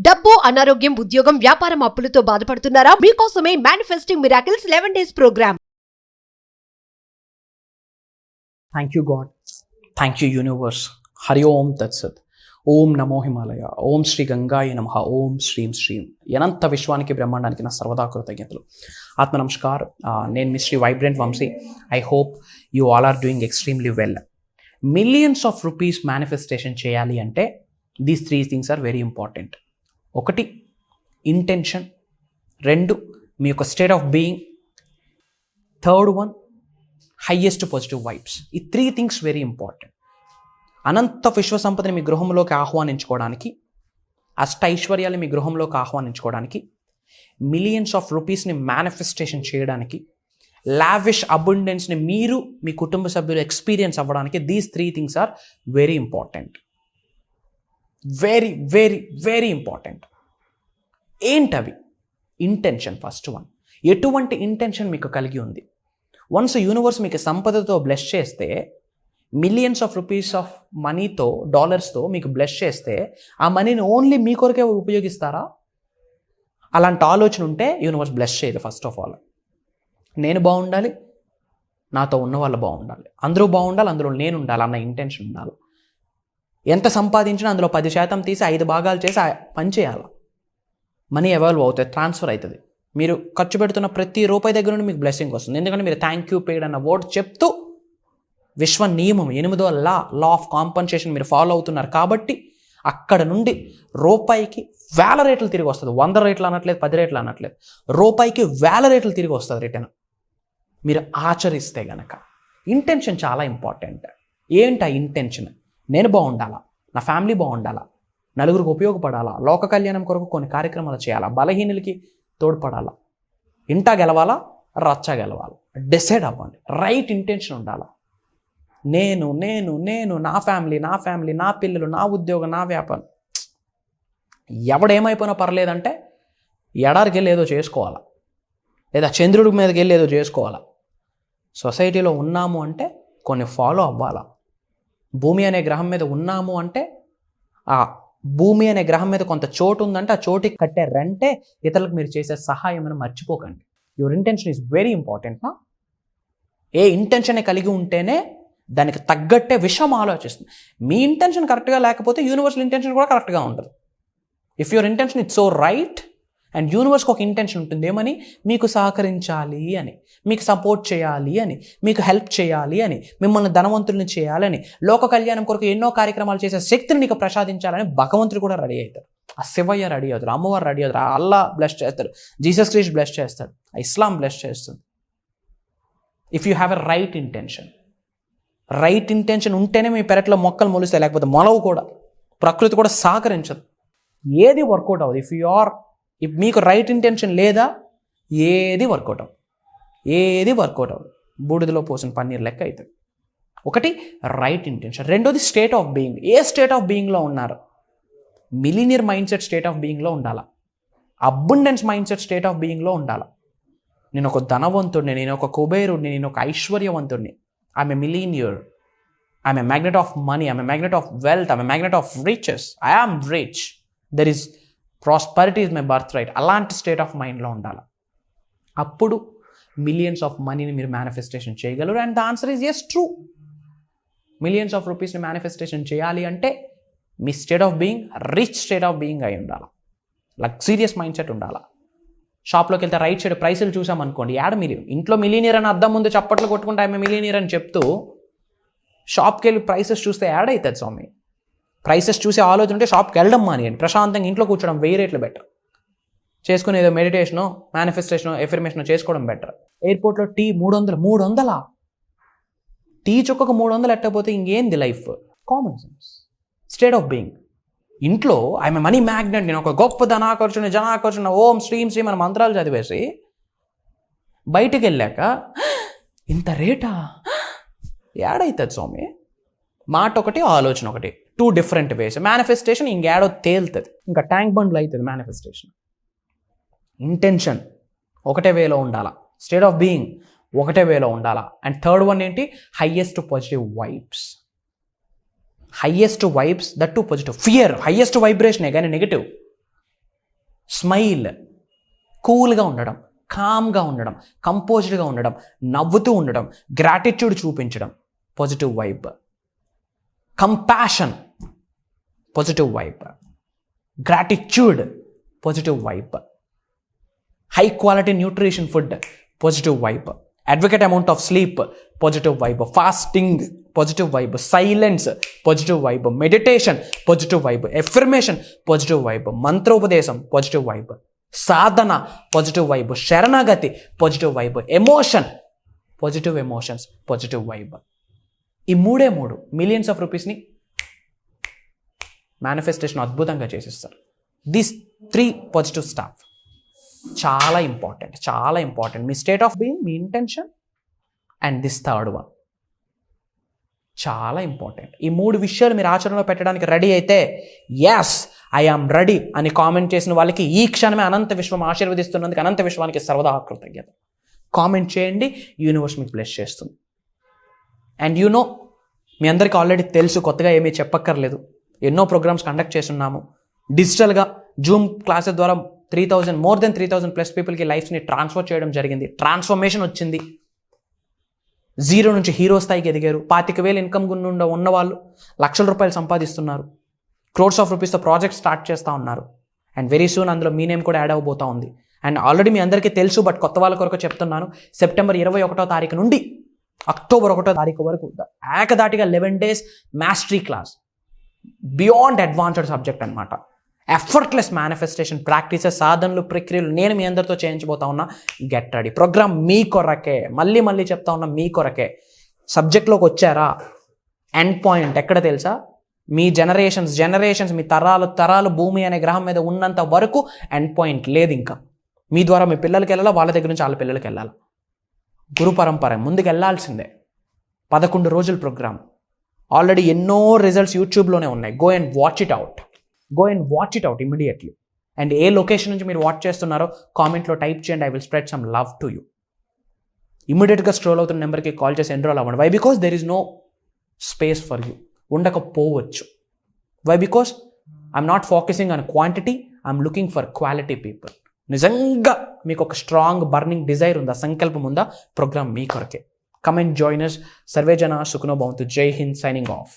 డబ్బు, అనారోగ్యం, ఉద్యోగం, వ్యాపారం, అప్పులతో బాధపడుతున్నారా? మీకోసమే manifesting miracles 11 days program. Thank you God, thank you universe. Hari Om తత్సత్. ఓం నమో హిమాలయ, ఓం శ్రీ గంగాయ నమః, ఓం శ్రీం శ్రీం. అనంత విశ్వానికి బ్రహ్మాండానికి నా సర్వదా కృతజ్ఞతలు. ఆత్మ నమస్కార్. నేను మీ Shri vibrant Vamshi. I hope you all are doing extremely well. Millions of rupees manifestation చేయాలి అంటే these 3 things are very important. 1 intention, 2 మీ యొక్క state of being, 3rd one highest positive vibes. ఈ 3 things వెరీ ఇంపార్టెంట్. అనంత విశ్వ సంపదని మీ గృహంలోకి ఆహ్వానించుకోవడానికి, అష్టైశ్వర్యాలు మీ గృహంలోకి ఆహ్వానించుకోవడానికి, మిలియన్స్ ఆఫ్ రూపీస్ని మేనిఫెస్టేషన్ చేయడానికి, లావిష్ అబుండెన్స్ని మీరు మీ కుటుంబ సభ్యులు ఎక్స్పీరియన్స్ అవ్వడానికి these 3 things are very important. Very very very important. ఏంటవి? ఇంటెన్షన్. ఫస్ట్ వన్, ఎటువంటి ఇంటెన్షన్ మీకు కలిగి ఉంది? వన్స్ యూనివర్స్ మీకు సంపదతో బ్లెస్ చేస్తే, మిలియన్స్ ఆఫ్ రూపీస్ ఆఫ్ మనీతో, డాలర్స్తో మీకు బ్లెస్ చేస్తే, ఆ మనీని ఓన్లీ మీ కొరకే ఉపయోగిస్తారా? అలాంటి ఆలోచన ఉంటే యూనివర్స్ బ్లెస్ చేయదు. ఫస్ట్ ఆఫ్ ఆల్ నేను బాగుండాలి, నాతో ఉన్న వాళ్ళు బాగుండాలి, అందరూ బాగుండాలి, అందులో నేను ఉండాలి అన్న ఇంటెన్షన్ ఉండాలి. ఎంత సంపాదించినా అందులో 10% తీసి 5 భాగాలు చేసి పని చేయాలి. మనీ ఎవాల్వ్ అవుతుంది, ట్రాన్స్ఫర్ అవుతుంది. మీరు ఖర్చు పెడుతున్న ప్రతి రూపాయి దగ్గర నుండి మీకు బ్లెస్సింగ్ వస్తుంది. ఎందుకంటే మీరు థ్యాంక్ యూ పేడ్ అన్న వర్డ్ చెప్తూ విశ్వ నియమం 8వ లా ఆఫ్ కాంపన్సేషన్ మీరు ఫాలో అవుతున్నారు. కాబట్టి అక్కడ నుండి రూపాయికి వేల రేట్లు తిరిగి వస్తుంది. 100 రేట్లు అనట్లేదు, 10 రేట్లు అనట్లేదు, రూపాయికి వేల రేట్లు తిరిగి వస్తుంది రిటర్న్ మీరు ఆచరిస్తే గనక. ఇంటెన్షన్ చాలా ఇంపార్టెంట్. ఏంటి ఆ ఇంటెన్షన్? నేను బాగుండాలా, నా ఫ్యామిలీ బాగుండాలా, నలుగురికి ఉపయోగపడాలా, లోక కళ్యాణం కొరకు కొన్ని కార్యక్రమాలు చేయాలా, బలహీనులకి తోడ్పడాలా, ఇంటా గెలవాలా, రచ్చ గెలవాలా, డిసైడ్ అవ్వండి. రైట్ ఇంటెన్షన్ ఉండాలా. నేను నేను నేను నా ఫ్యామిలీ, నా పిల్లలు, నా ఉద్యోగం, నా వ్యాపారం, ఎవడేమైపోయినా పర్లేదంటే ఎడారికి వెళ్ళి ఏదో చేసుకోవాలా, లేదా చంద్రుడి మీదకి వెళ్ళి ఏదో చేసుకోవాలా. సొసైటీలో ఉన్నాము అంటే కొన్ని ఫాలో అవ్వాలా. భూమి అనే గ్రహం మీద ఉన్నాము అంటే ఆ భూమి అనే గ్రహం మీద కొంత చోటు ఉందంటే ఆ చోటుకి కట్టే రెంటే ఇతరులకు మీరు చేసే సహాయం అని మర్చిపోకండి. Your intention is very important. A intention కలిగి ఉంటేనే దానికి తగ్గట్టే విషయం ఆలోచిస్తుంది. మీ ఇంటెన్షన్ కరెక్ట్గా లేకపోతే యూనివర్సల్ ఇంటెన్షన్ కూడా కరెక్ట్గా ఉంటుంది. If your intention it's so right and యూనివర్స్కి ఒక ఇంటెన్షన్ ఉంటుంది, ఏమని? మీకు సహకరించాలి అని, మీకు సపోర్ట్ చేయాలి అని, మీకు హెల్ప్ చేయాలి అని, మిమ్మల్ని ధనవంతుల్ని చేయాలని, లోక కళ్యాణం కొరకు ఎన్నో కార్యక్రమాలు చేసే శక్తిని నీకు ప్రసాదించాలని భగవంతుడు కూడా రెడీ అవుతారు. ఆ శివయ్య రెడీ అవుతారు, అమ్మవారు రెడీ అవుతారు, ఆ అల్లా బ్లెస్ చేస్తారు, జీసస్ క్రైస్ట్ బ్లెస్ చేస్తాడు, ఆ ఇస్లాం బ్లెస్ చేస్తుంది. If you have a right intention. Right intention ఉంటేనే మీ పెరట్లో మొక్కలు మొలుస్తాయి, లేకపోతే మొలవు కూడా. ప్రకృతి కూడా సహకరించదు, ఏది వర్కౌట్ అవ్వదు. ఇఫ్ మీకు రైట్ ఇంటెన్షన్ లేదా ఏది వర్కౌట్ అవ్వదు. బూడిదలో పోసిన పన్నీర్ లెక్క అవుతుంది. 1 రైట్ ఇంటెన్షన్. 2వది స్టేట్ ఆఫ్ బీయింగ్. ఏ స్టేట్ ఆఫ్ బీయింగ్లో ఉన్నారు? Millionaire mindset state of బీయింగ్లో ఉండాలా, abundance mindset state of బీయింగ్లో ఉండాలా. నేను ఒక ధనవంతుడిని, నేను ఒక కుబేరుడిని, నేను ఒక ఐశ్వర్యవంతుడిని. I'm a millionaire, I'm a magnet of money, I'm a magnet of wealth, I'm a magnet of riches, I'm rich, there is prosperity is my birthright. అలాంటి స్టేట్ ఆఫ్ మైండ్లో ఉండాలి. అప్పుడు మిలియన్స్ ఆఫ్ మనీని మీరు manifestation చేయగలరు. And the answer is yes, true. Millions of రూపీస్ని manifestation చేయాలి అంటే మీ state of being rich state of being అయి ఉండాలి. లగ్జీరియస్ మైండ్ సెట్ ఉండాలి. షాప్లోకి వెళ్తే రైట్ సైడ్ ప్రైసులు చూసామనుకోండి, మీరు ఇంట్లో మిలీనియర్ అని అద్దం ముందు చప్పట్లు కొట్టుకుంటే ఆమె మిలీనియర్ అని చెప్తూ షాప్కి వెళ్ళి ప్రైసెస్ చూస్తే యాడ్ అవుతుంది స్వామి. ప్రైసెస్ చూసే ఆలోచన ఉంటే షాప్కి వెళ్ళడం మానేయండి, ప్రశాంతంగా ఇంట్లో కూర్చోవడం 1000 రేట్లు బెటర్. చేసుకుని ఏదో మెడిటేషనో, మేనిఫెస్టేషనో, ఎఫర్మేషనో చేసుకోవడం బెటర్. ఎయిర్పోర్ట్లో టీ 300 టీ చుక్కకు 300 ఎట్టకపోతే ఇంకేంది life? Common sense. State of being. ఇంట్లో ఐఎమ్ మనీ మ్యాగ్నెట్, నేను ఒక గొప్ప జనాకర్షణ ఓం శ్రీం శ్రీం మన మంత్రాలు చదివేసి బయటికి వెళ్ళాక ఇంత రేటా యాడ్ అవుతుంది స్వామి. మాట ఒకటి, ఆలోచన ఒకటి, 2 different ways. మేనిఫెస్టేషన్ ఇంకేడో తేలుతుంది, ఇంకా ట్యాంక్ బండ్లు అవుతుంది మేనిఫెస్టేషన్. ఇంటెన్షన్ ఒకటే వేలో ఉండాలా, స్టేట్ ఆఫ్ బీయింగ్ ఒకటే వేలో ఉండాలా. అండ్ 3rd one ఏంటి? Highest positive vibes. Highest vibes, that to positive. Fear highest వైబ్రేషనే కానీ నెగిటివ్. స్మైల్, కూల్గా ఉండడం, కామ్గా ఉండడం, కంపోజ్డ్గా ఉండడం, నవ్వుతూ ఉండడం, గ్రాటిట్యూడ్ చూపించడం, positive vibe. Compassion, positive vibe. Gratitude, positive vibe. High quality nutrition food, positive vibe. Advocate amount of sleep, positive vibe. Fasting, positive vibe. Silence, positive vibe. Meditation, positive vibe. Affirmation, positive vibe. మంత్రోపదేశం, positive vibe. సాధన, positive vibe. శరణాగతి, positive vibe. Emotion, positive emotions, positive vibe. ఈ మూడే మూడు millions of రూపీస్ని manifestation అద్భుతంగా చేసిస్తారు. This 3 positive staff చాలా important, చాలా important. Me state of being, me intention, and this third one చాలా ఇంపార్టెంట్. ఈ 3 విషయాలు మీరు ఆచరణలో పెట్టడానికి రెడీ అయితే, ఎస్ ఐ ఆమ్ రెడీ అని కామెంట్ చేసిన వాళ్ళకి ఈ క్షణమే అనంత విశ్వం ఆశీర్వదిస్తున్నందుకు అనంత విశ్వానికి సర్వదా కృతజ్ఞత. కామెంట్ చేయండి, యూనివర్స్ మీకు బ్లెస్ చేస్తుంది. అండ్ మీ అందరికీ ఆల్రెడీ తెలుసు, కొత్తగా ఏమీ చెప్పక్కర్లేదు. ఎన్నో ప్రోగ్రామ్స్ కండక్ట్ చేస్తున్నాము డిజిటల్గా. జూమ్ క్లాసెస్ ద్వారా మోర్ దెన్ 3,000+ పీపుల్కి లైఫ్ని ట్రాన్స్ఫర్ చేయడం జరిగింది. ట్రాన్స్ఫర్మేషన్ వచ్చింది. 0 నుంచి హీరో స్థాయికి ఎదిగారు. 25,000 ఇన్కమ్ గుండా ఉన్నవాళ్ళు లక్షల రూపాయలు సంపాదిస్తున్నారు. క్రోర్స్ ఆఫ్ రూపీస్తో ప్రాజెక్ట్ స్టార్ట్ చేస్తూ ఉన్నారు. అండ్ వెరీ సూన్ అందులో మీ నేమ్ కూడా యాడ్ అవబోతూ ఉంది. అండ్ ఆల్రెడీ మీ అందరికీ తెలుసు, బట్ కొత్త వాళ్ళ కొరకు చెప్తున్నాను. సెప్టెంబర్ 21వ తారీఖు నుండి అక్టోబర్ 1వ తారీఖు వరకు ఏకదాటిగా 11 days mastery class, beyond advanced subject అనమాట. ఎఫర్ట్లెస్ మేనిఫెస్టేషన్ ప్రాక్టీసెస్, సాధనలు, ప్రక్రియలు నేను మీ అందరితో చేయించబోతా ఉన్నా. Get ready. ప్రోగ్రామ్ మీ కొరకే, మళ్ళీ చెప్తా ఉన్నా, మీ కొరకే. సబ్జెక్ట్లోకి వచ్చారా, ఎండ్ పాయింట్ ఎక్కడ తెలుసా? మీ జనరేషన్స్ మీ తరాలు భూమి అనే గ్రహం మీద ఉన్నంత వరకు ఎండ్ పాయింట్ లేదు. ఇంకా మీ ద్వారా మీ పిల్లలకి వెళ్ళాలా, వాళ్ళ దగ్గర నుంచి వాళ్ళ పిల్లలకి వెళ్ళాలి. గురు పరంపర ముందుకు వెళ్ళాల్సిందే. 11 రోజుల ప్రోగ్రామ్. ఆల్రెడీ ఎన్నో రిజల్ట్స్ యూట్యూబ్లోనే ఉన్నాయి. Go and watch it out immediately. And ఏ లొకేషన్ నుంచి మీరు వాచ్ చేస్తున్నారో కామెంట్లో టైప్ చేయండి. I will spread some love to you. ఇమీడియట్గా స్క్రోల్ అవుతున్న నెంబర్కి కాల్ చేసి ఎన్రోల్ అవ్వండి. Why? Because there is no space for you. ఉండకపోవచ్చు. Why? Because I'm not focusing on quantity, I'm looking for quality people. నిజంగా మీకు ఒక స్ట్రాంగ్ బర్నింగ్ డిజైర్ ఉందా, సంకల్పం ఉందా, ప్రోగ్రామ్ మీ కొరకే. Come and join us. Survey జన సుఖనో భవంతు. జై హింద్. Signing off.